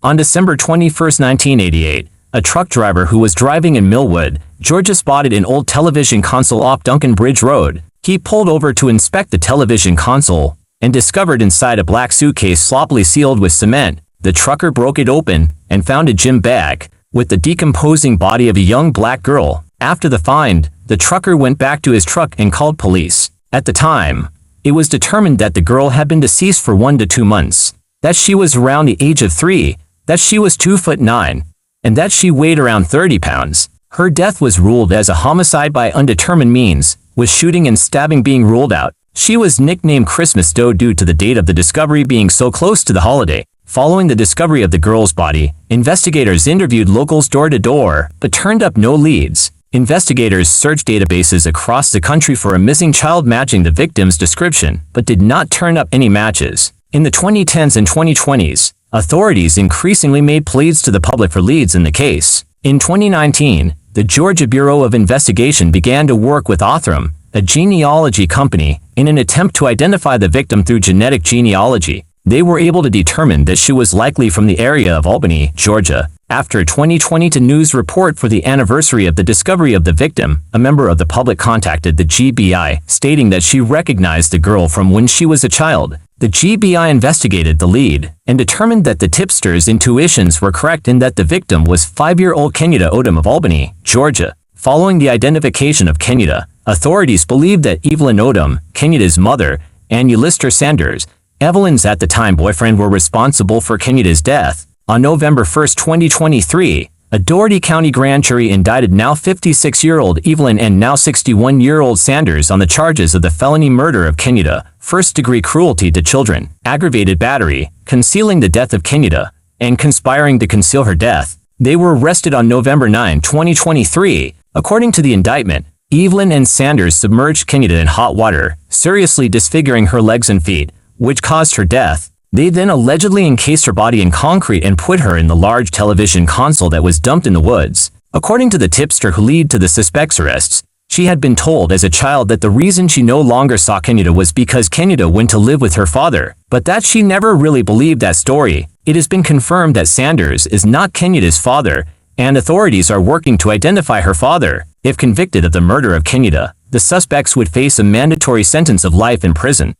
On December 21, 1988, a truck driver who was driving in Millwood, Georgia spotted an old television console off Duncan Bridge Road. He pulled over to inspect the television console and discovered inside a black suitcase sloppily sealed with cement. The trucker broke it open and found a gym bag with the decomposing body of a young black girl. After the find, the trucker went back to his truck and called police. At the time, it was determined that the girl had been deceased for 1 to 2 months, that she was around the age of 3, that she was 2'9", and that she weighed around 30 pounds. Her death was ruled as a homicide by undetermined means, with shooting and stabbing being ruled out. She was nicknamed Christmas Doe due to the date of the discovery being so close to the holiday. Following the discovery of the girl's body, investigators interviewed locals door to door, but turned up no leads. Investigators searched databases across the country for a missing child matching the victim's description, but did not turn up any matches. In the 2010s and 2020s, authorities increasingly made pleas to the public for leads in the case. In 2019, the Georgia Bureau of Investigation began to work with Odom, a genealogy company, in an attempt to identify the victim through genetic genealogy. They were able to determine that she was likely from the area of Albany, Georgia. After a 2022 news report for the anniversary of the discovery of the victim, a member of the public contacted the GBI, stating that she recognized the girl from when she was a child. The GBI investigated the lead and determined that the tipster's intuitions were correct and that the victim was 5-year-old Kenyatta Odom of Albany, Georgia. Following the identification of Kenyatta, authorities believed that Evelyn Odom, Kenyatta's mother, and Ulysses Sanders, Evelyn's at the time boyfriend, were responsible for Kenyatta's death. On November 1, 2023, a Dougherty County grand jury indicted now 56-year-old Evelyn and now 61-year-old Sanders on the charges of the felony murder of Kenyatta, first-degree cruelty to children, aggravated battery, concealing the death of Kenyatta, and conspiring to conceal her death. They were arrested on November 9, 2023. According to the indictment, Evelyn and Sanders submerged Kenyatta in hot water, seriously disfiguring her legs and feet, which caused her death. They then allegedly encased her body in concrete and put her in the large television console that was dumped in the woods. According to the tipster who led to the suspect's arrests, she had been told as a child that the reason she no longer saw Kenyatta was because Kenyatta went to live with her father, but that she never really believed that story. It has been confirmed that Sanders is not Kenyatta's father, and authorities are working to identify her father. If convicted of the murder of Kenyatta, the suspects would face a mandatory sentence of life in prison.